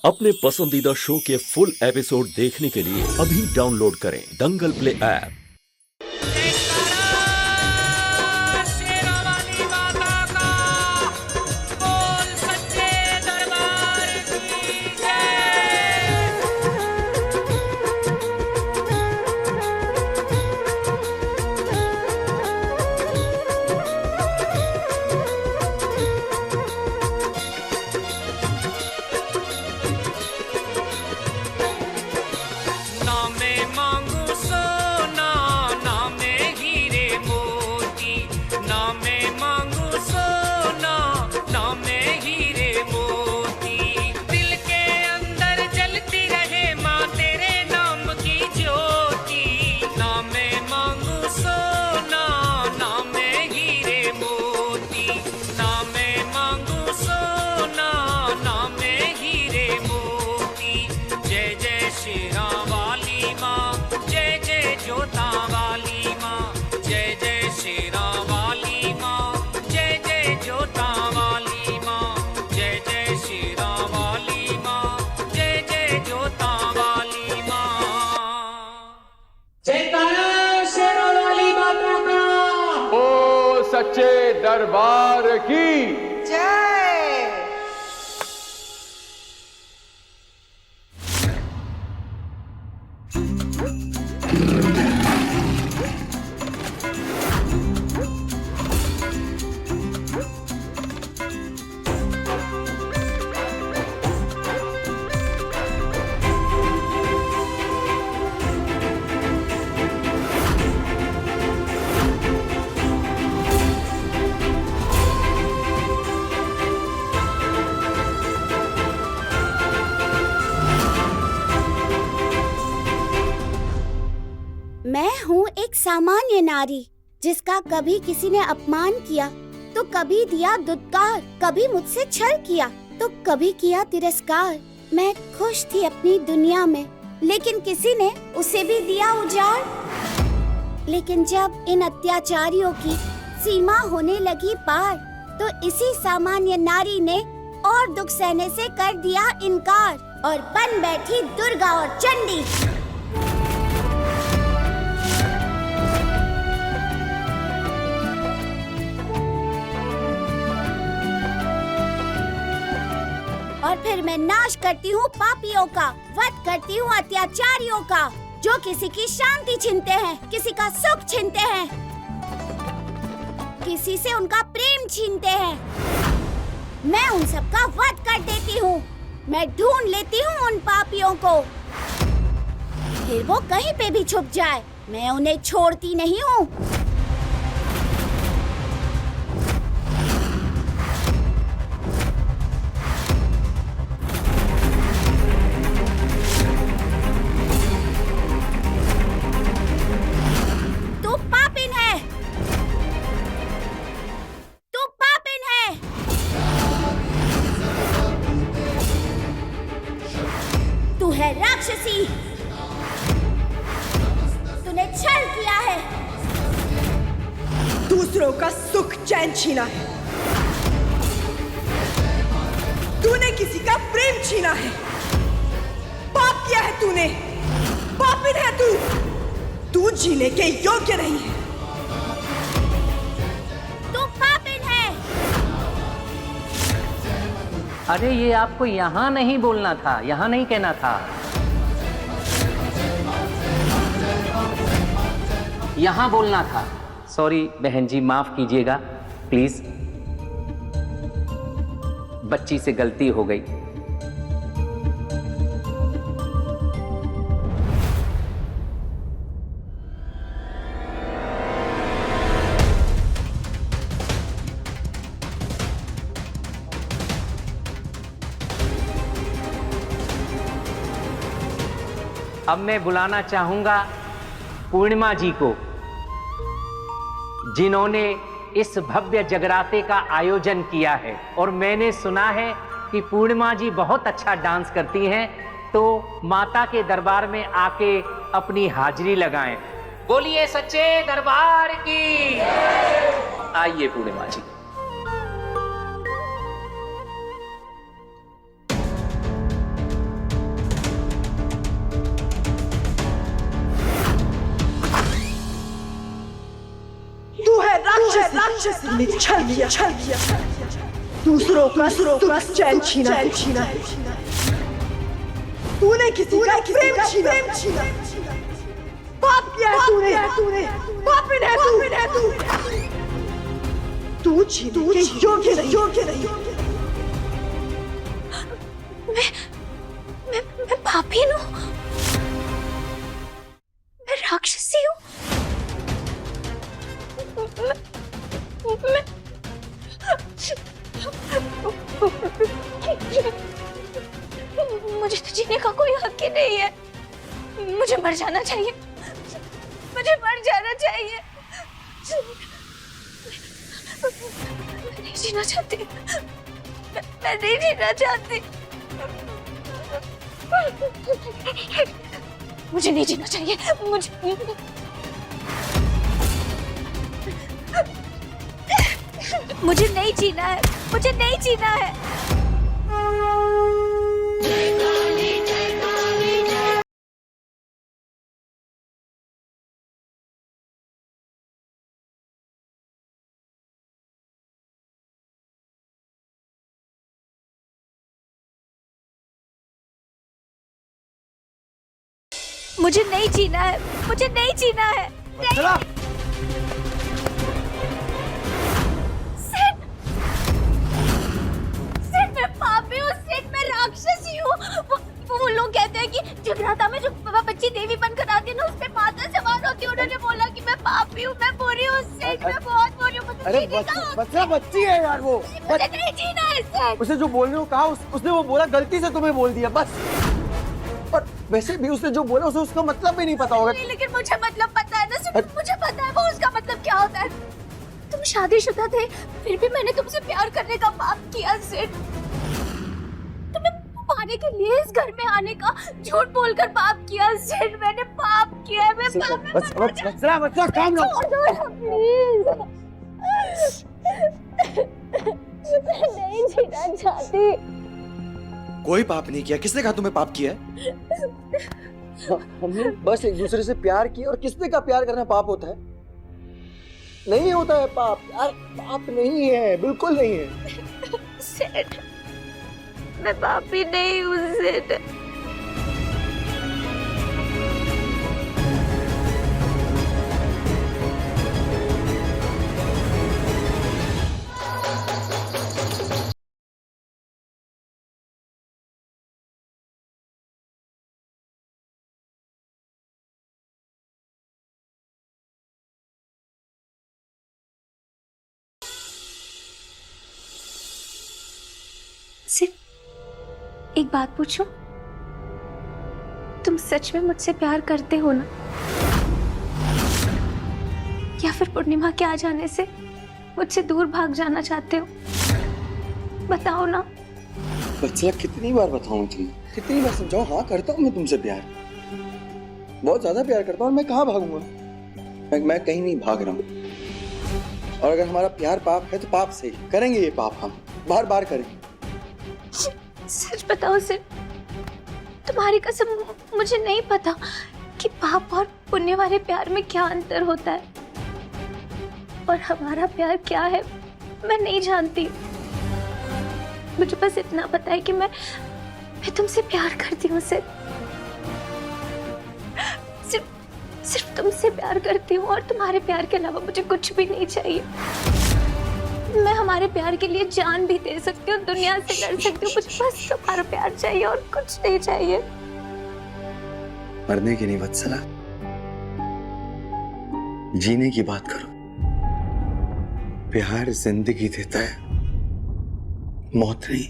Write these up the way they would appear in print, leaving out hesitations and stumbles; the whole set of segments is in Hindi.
अपने पसंदीदा शो के फुल एपिसोड देखने के लिए अभी डाउनलोड करें दंगल प्ले ऐप। सच्चे दरबार की जय। मैं हूँ एक सामान्य नारी जिसका कभी किसी ने अपमान किया तो कभी दिया दुत्कार, कभी मुझसे छल किया तो कभी किया तिरस्कार। मैं खुश थी अपनी दुनिया में, लेकिन किसी ने उसे भी दिया उजाड़। लेकिन जब इन अत्याचारियों की सीमा होने लगी पार, तो इसी सामान्य नारी ने और दुख सहने से कर दिया इनकार और बन बैठी दुर्गा और चंडी। और फिर मैं नाश करती हूँ पापियों का, वध करती हूँ अत्याचारियों का, जो किसी की शांति छीनते हैं, किसी का सुख छीनते हैं, किसी से उनका प्रेम छीनते हैं। मैं उन सबका वध कर देती हूँ। मैं ढूंढ लेती हूँ उन पापियों को, फिर वो कहीं पे भी छुप जाए, मैं उन्हें छोड़ती नहीं हूँ। तू है राक्षसी, तूने छल किया है, दूसरों का सुख चैन छीना है, तूने किसी का प्रेम छीना है, पाप किया है तूने, पापिन है तू जीने के योग्य नहीं है। तू पापिन है। अरे ये आपको यहाँ नहीं बोलना था, यहाँ नहीं कहना था, यहाँ बोलना था। सॉरी बहन जी, माफ कीजिएगा प्लीज, बच्ची से गलती हो गई। अब मैं बुलाना चाहूंगा पूर्णिमा जी को, जिन्होंने इस भव्य जगराते का आयोजन किया है। और मैंने सुना है कि पूर्णिमा जी बहुत अच्छा डांस करती हैं, तो माता के दरबार में आके अपनी हाजिरी लगाएं। बोलिए सच्चे दरबार की। आइए पूर्णिमा जी। राक्षसी ने छल किया, दूसरों का चैन छीना है। तूने किसी का प्रेम छीना, पाप किया है तूने, पापिन है तू। तू जीने के योग्य नहीं। मैं पापी हूँ, मैं राक्षसी हूँ। मुझे तो जीने का कोई हक ही नहीं है। मुझे मर जाना चाहिए, मुझे मर जाना चाहिए। मैं नहीं जीना चाहती, मैं नहीं जीना चाहती। मुझे नहीं जीना चाहिए, मुझे नहीं जीना है, मुझे नहीं जीना है। मुझे नहीं जीना है, मुझे नहीं जीना है। चला। सिर्फ मैं पापी हूँ, सिर्फ मैं राक्षसी हूँ। वो लोग कहते हैं कि जगराता में जो बच्ची देवी बनकर आती है ना, उसपे माता सवार होती है। उन्होंने बोला कि मैं पापी हूँ, मैं बुरी हूँ, सिर्फ मैं बहुत बुरी हूँ। अरे बच्ची है यार वो। मुझे नहीं जीना है सिर्फ। उसे जो बोलने को कहा उसने वो बोला, गलती से तुम्हें बोल दिया बस। और वैसे भी उसने जो बोला उसे उसका मतलब भी नहीं पता होगा। नहीं, लेकिन मुझे मतलब पता है ना, मुझे पता है वो उसका मतलब क्या होता है। तुम शादीशुदा थे, फिर भी मैंने तुमसे प्यार करने का पाप किया सिर्फ। तुम्हें पाने के लिए इस घर में आने का झूठ बोलकर पाप किया सिर्फ। मैंने पाप किया है, मैं बच्चा काम लो। प्लीज, मैं नहीं जीना चाहती। कोई पाप नहीं किया। किसने कहा तुम्हें पाप किया है? हमने बस एक दूसरे से प्यार किया। और किसने कहा प्यार करना पाप होता है? नहीं होता है पाप यार, पाप नहीं है, बिल्कुल नहीं है। सेठ, मैं पापी नहीं हूँ सेठ। सिर्फ एक बात पूछूं? तुम सच में मुझसे प्यार करते हो ना? या फिर पूर्णिमा के आ जाने से मुझसे दूर भाग जाना चाहते हो? बताओ ना। बच्चा कितनी बार बताऊं तुम्हें, कितनी बार समझाऊं? हाँ करता हूँ मैं तुमसे प्यार, बहुत ज्यादा प्यार करता हूँ। और मैं कहाँ भागूंगा? मैं कहीं नहीं भाग रहा हूँ। और अगर हमारा प्यार पाप है तो पाप से ही करेंगे ये पाप, हम बार बार करेंगे। सच बताओ सिर्फ, तुम्हारी कसम, मुझे नहीं पता कि पाप और पुण्य वाले प्यार में क्या अंतर होता है। और हमारा प्यार क्या है मैं नहीं जानती। मुझे बस इतना पता है कि मैं तुमसे प्यार करती हूँ। सिर्फ तुमसे प्यार करती हूँ। और तुम्हारे प्यार के अलावा मुझे कुछ भी नहीं चाहिए। मैं हमारे प्यार के लिए जान भी दे सकती हूँ, दुनिया से लड़ सकती हूँ। मुझे बस तुम्हारा प्यार चाहिए और कुछ नहीं चाहिए। मरने की नहीं वत्सला, जीने की बात करो। प्यार जिंदगी देता है, मौत नहीं।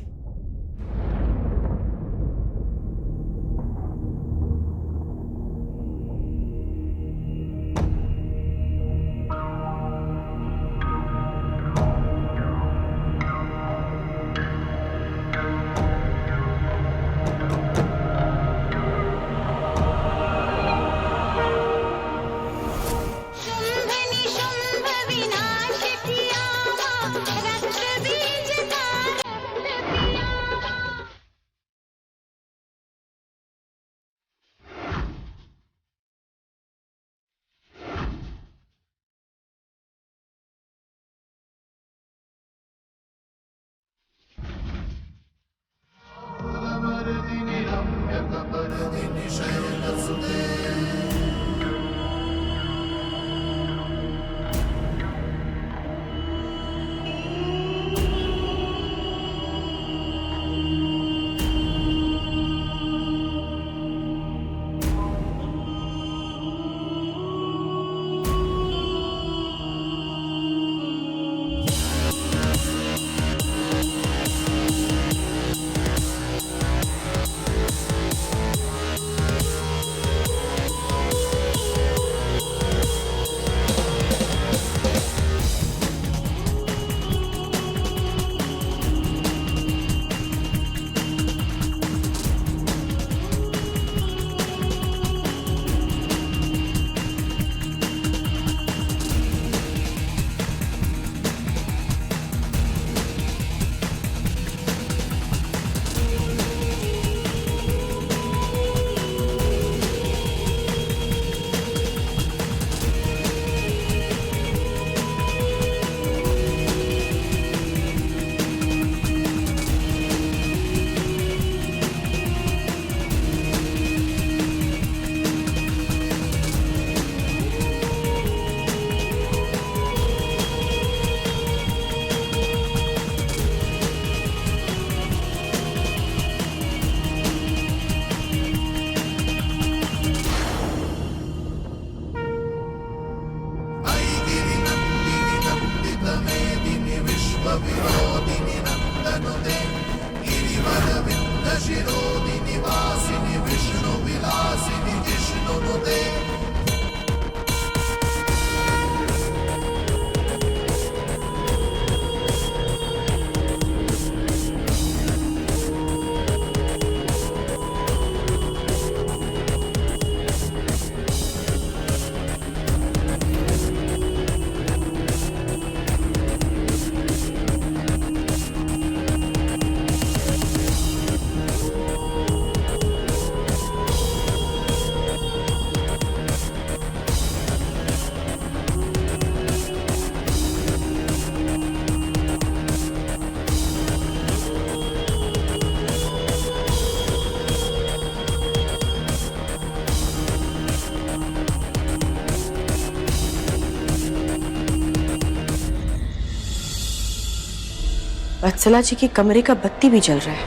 वत्सला जी के कमरे का बत्ती भी जल रहा है।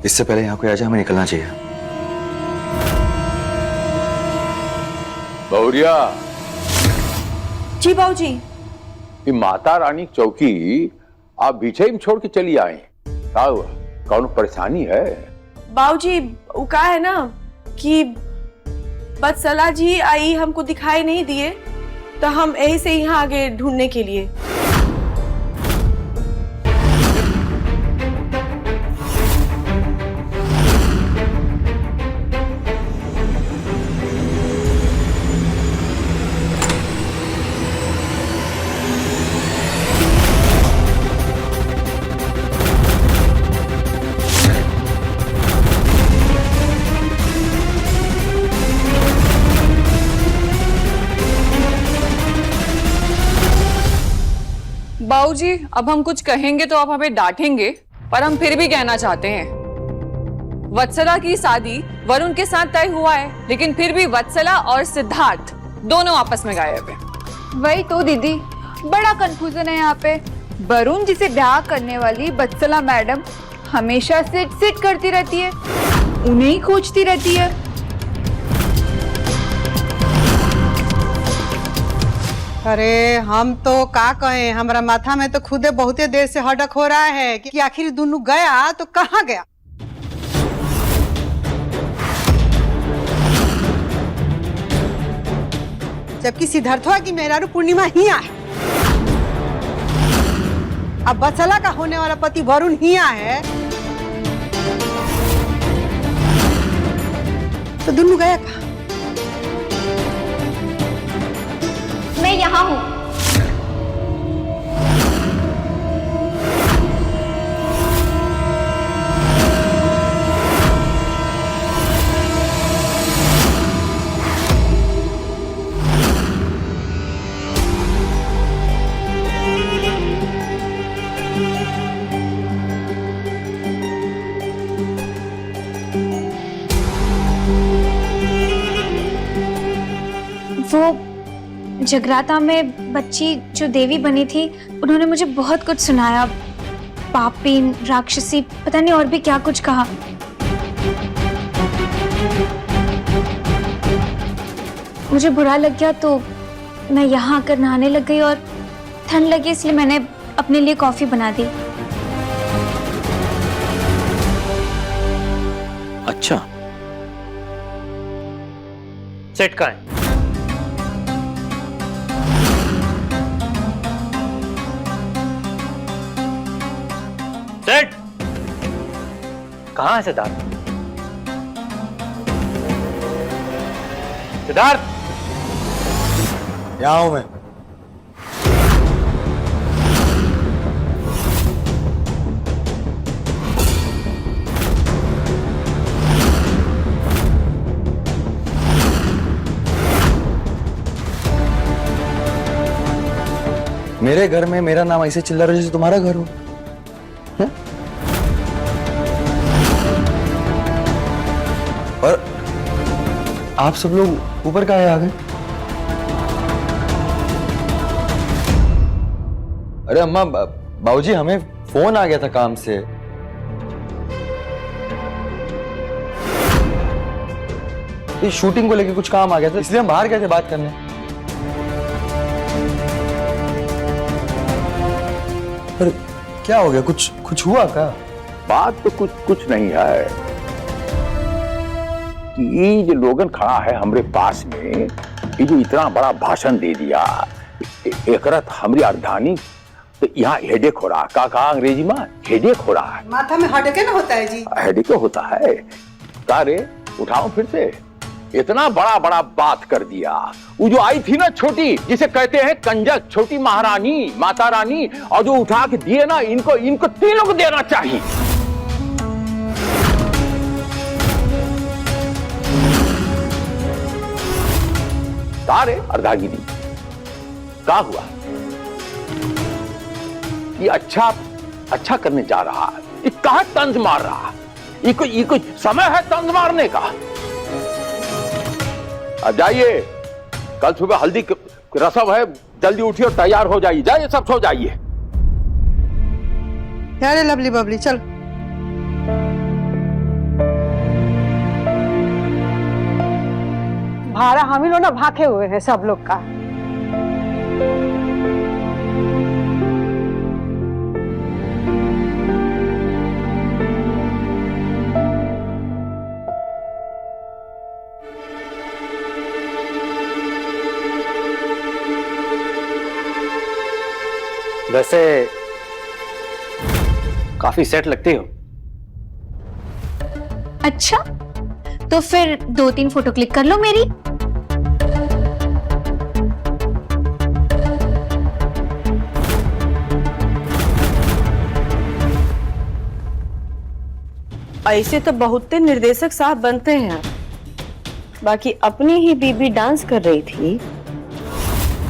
इससे पहले यहाँ कोई आ जाए, हमें निकलना चाहिए। बहुरिया, जी बाबूजी। ये माता रानी चौकी आप बीचे में छोड़ के चली आए, क्या हुआ? कौन परेशानी है? बाबूजी वो का है ना कि वत्सला जी आई हमको दिखाई नहीं दिए, तो हम यही से यहाँ आगे ढूंढने के लिए। बाबूजी, अब हम कुछ कहेंगे तो आप हमें डांटेंगे, पर हम फिर भी कहना चाहते हैं। वत्सला की शादी वरुण के साथ तय हुआ है, लेकिन फिर भी वत्सला और सिद्धार्थ दोनों आपस में गायब हैं। वही तो दीदी, बड़ा कंफ्यूजन है यहाँ पे। वरुण जिसे ब्याह करने वाली वत्सला मैडम हमेशा सिट करती रहती है, उन्हें ही खोजती रहती है। अरे हम तो का कहें, हमारा माथा में तो खुदे बहुते देर से हडक हो रहा है कि आखिर दोनों गया तो कहाँ गया। जबकि सिद्धार्थवा की मेहरारू पूर्णिमा ही है, अब वत्सला का होने वाला पति वरुण ही है, तो दोनों गया कहाँ? मैं यहाँ हूँ। जगराता में बच्ची जो देवी बनी थी, उन्होंने मुझे बहुत कुछ सुनाया, पापीन, राक्षसी, पता नहीं और भी क्या कुछ कहा। मुझे बुरा लग गया तो मैं यहाँ आकर नहाने लग गई और ठंड लगी इसलिए मैंने अपने लिए कॉफी बना दी। अच्छा, सेट का है। सेट कहाँ है सिद्धार्थ? सिद्धार्थ, यहाँ हूं मैं। मेरे घर में मेरा नाम ऐसे चिल्ला रहा है जैसे तुम्हारा घर हो। है? और आप सब लोग ऊपर काहे आ गए? अरे अम्मा, बाबूजी, हमें फोन आ गया था काम से। ये शूटिंग को लेके कुछ काम आ गया था, इसलिए हम बाहर गए थे बात करने। पर क्या हो गया? कुछ हुआ क्या? बात तो कुछ नहीं है कि ये जो लोगन खड़ा है हमरे पास में, ये जो इतना बड़ा भाषण दे दिया, एकरत हमारी अर्धानी तो यहाँ हेडेक हो रहा। का अंग्रेजी में हेडेक हो रहा है। माथा में हेडेक ना होता है जी? हेडेक होता है। का रे, उठाओ फिर से। इतना बड़ा बात कर दिया। वो जो आई थी ना छोटी, जिसे कहते हैं कंजक, छोटी महारानी, माता रानी, और जो उठा के दिए ना, इनको तीनों को देना चाहिए। तारे अर्धागिरी, क्या हुआ? ये अच्छा करने जा रहा है, ये कहां तंज मार रहा है? ये कोई समय है तंज मारने का? अब जाइए, कल सुबह हल्दी रसम है, जल्दी उठिए और तैयार हो जाइए। जाइए, सब सो जाइए। अरे लवली बबली, चल। भाड़ा हम ही लोग ना भागे हुए हैं सब लोग का। वैसे काफी सेट लगती हो। अच्छा, तो फिर 2-3 फोटो क्लिक कर लो मेरी। ऐसे तो बहुत निर्देशक साहब बनते हैं, बाकी अपनी ही बीबी डांस कर रही थी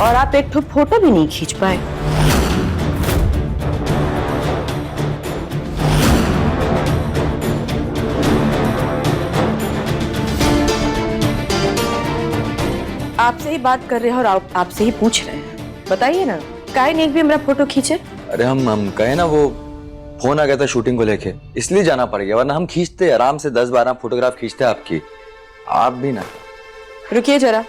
और आप एक ठो फोटो भी नहीं खींच पाए। आपसे ही बात कर रहे हैं और आपसे ही पूछ रहे हैं। बताइए ना, काहे नहीं भी मेरा फोटो खींचे? अरे हम कहे ना, वो फोन आ गया था शूटिंग को लेके, इसलिए जाना पड़ गया, वरना हम खींचते आराम से 10-12 फोटोग्राफ खींचते आपकी। आप भी ना। रुकिए जरा।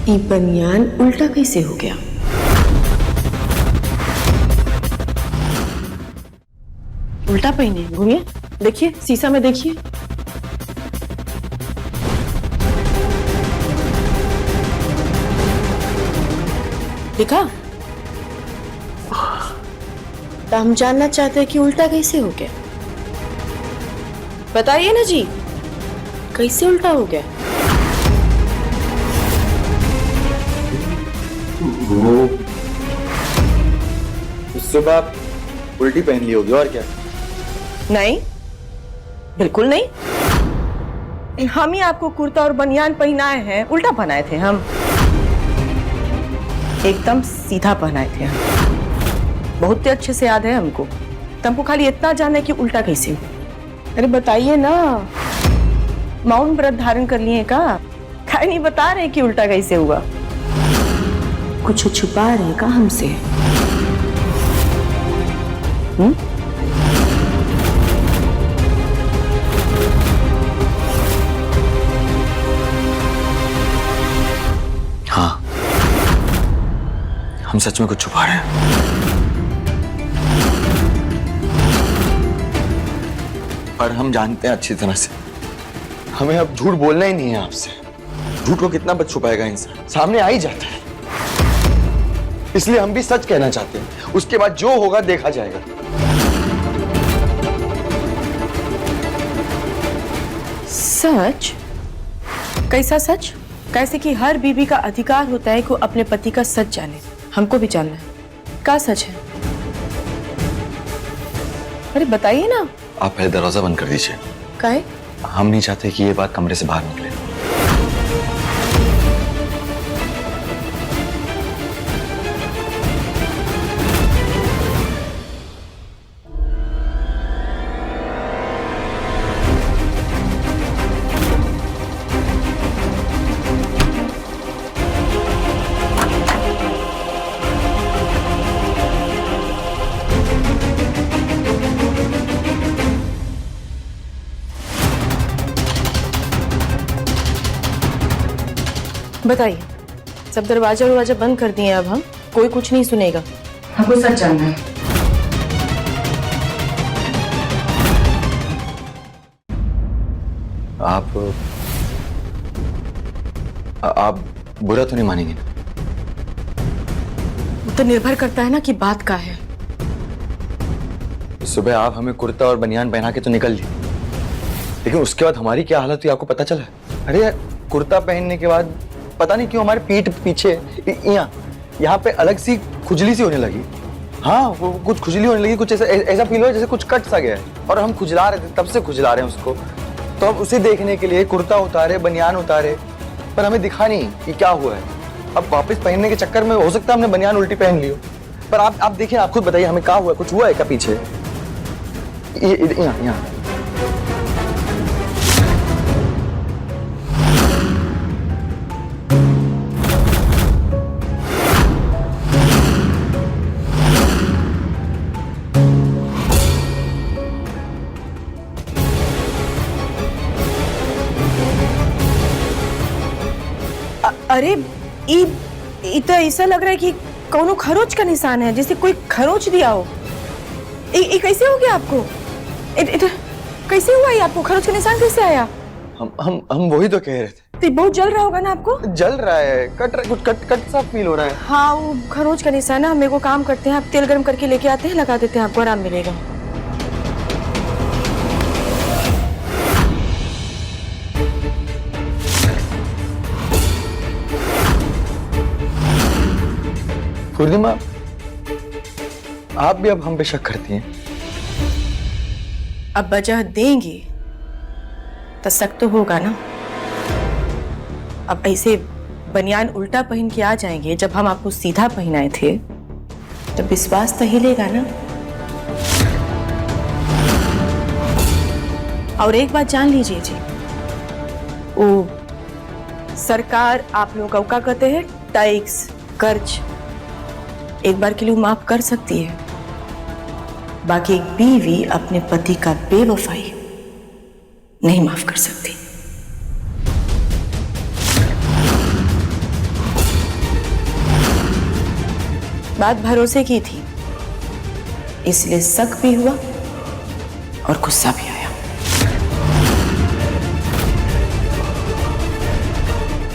ये बनियान उल्टा कैसे हो गया? उल्टा पहने, घूमिए, देखिए शीशा में देखिए। देखा? तो हम जानना चाहते हैं कि उल्टा कैसे हो गया। बताइए ना जी, कैसे उल्टा हो गया? सुबह आप उल्टी पहन ली होगी, और क्या? नहीं, बिल्कुल नहीं। हम ही आपको कुर्ता और बनियान पहनाए हैं, उल्टा पहनाए थे हम, एकदम सीधा पहनाए थे हम। बहुत ही अच्छे से याद है हमको। तुमको खाली इतना जानना है कि उल्टा कैसे हुआ। अरे बताइए ना, मौन व्रत धारण कर लिए का? काहे नहीं बता रहे कि उल्टा कैसे हुआ? कुछ छुपा रहे का हमसे? हाँ, हम सच में कुछ छुपा रहे हैं। पर हम जानते हैं अच्छी तरह से, हमें अब झूठ बोलना ही नहीं है आपसे। झूठ को कितना बच छुपाएगा इंसान, सामने आ ही जाता है। इसलिए हम भी सच कहना चाहते हैं, उसके बाद जो होगा देखा जाएगा। सच? कैसा सच? कैसे कि हर बीवी का अधिकार होता है कि वो अपने पति का सच जाने। हमको भी जानना है, क्या सच है? अरे बताइए ना। आप पहले दरवाजा बंद कर दीजिए। काहे? हम नहीं चाहते कि ये बात कमरे से बाहर निकले। बताइए। सब दरवाजा बंद कर दिए अब हम, कोई कुछ नहीं सुनेगा। हमको सच जानना है। आप बुरा तो नहीं मानेंगे? तो निर्भर करता है ना कि बात क्या है। सुबह आप हमें कुर्ता और बनियान पहना के तो निकल ली, लेकिन उसके बाद हमारी क्या हालत हुई आपको पता चला? अरे कुर्ता पहनने के बाद पता नहीं क्यों हमारे पीठ पीछे यहाँ पे अलग सी खुजली सी होने लगी। हाँ, वो कुछ खुजली होने लगी, कुछ ऐसा फील हुआ जैसे कुछ कट सा गया है। और हम खुजला रहे थे, तब से खुजला रहे हैं उसको। तो अब उसे देखने के लिए कुर्ता उतारे, बनियान उतारे, पर हमें दिखा नहीं कि क्या हुआ है। अब वापस पहनने के चक्कर में हो सकता है हमने बनियान उल्टी पहन ली हो। पर आप देखिए, आप खुद बताइए हमें क्या हुआ? कुछ हुआ है क्या पीछे? यहाँ अरे ये तो ऐसा लग रहा है कि कौनो खरोच का निशान है, जैसे कोई खरोच दिया हो। ये कैसे हो गया आपको? कैसे हुआ ये आपको? खरोच का निशान कैसे आया? हम वही तो कह रहे थे। तो बहुत जल रहा होगा ना आपको? जल रहा है, कुछ कट सा फील हो रहा है। हाँ, वो खरोच का निशान है। हम मेरे को काम करते हैं, आप तेल गर्म करके लेके आते हैं, लगा देते हैं, आपको आराम मिलेगा। पूर्णिमा, आप भी अब हम पे शक करती हैं? अब वजह देंगी तो शक तो होगा ना। अब ऐसे बनियान उल्टा पहन के आ जाएंगे, जब हम आपको सीधा पहनाए थे तो विश्वास तो हिलेगा ना। और एक बात जान लीजिए जी, वो सरकार आप लोगों का क्या कहते हैं, टैक्स, कर्ज एक बार के लिए माफ कर सकती है, बाकी एक बीवी अपने पति का बेवफाई नहीं माफ कर सकती। बात भरोसे की थी, इसलिए शक भी हुआ और गुस्सा भी आया।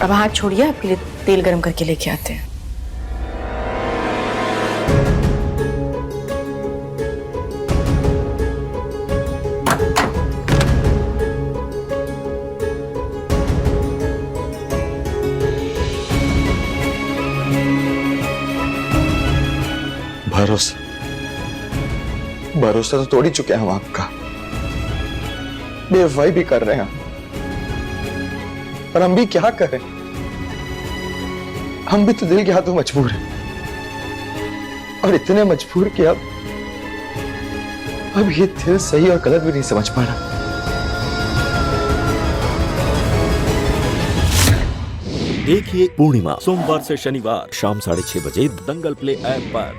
अब हाथ छोड़िए, आपके लिए तेल गर्म करके लेके आते हैं। भरोसा तो तोड़ ही चुके हैं हम आपका, बेवफाई भी कर रहे हैं। पर हम भी क्या करें, हम भी तो दिल के हाथों मजबूर हैं, और इतने मजबूर कि अब ये दिल सही और गलत भी नहीं समझ पा रहा। देखिए पूर्णिमा सोमवार से शनिवार शाम 6:30 बजे दंगल प्ले ऐप पर।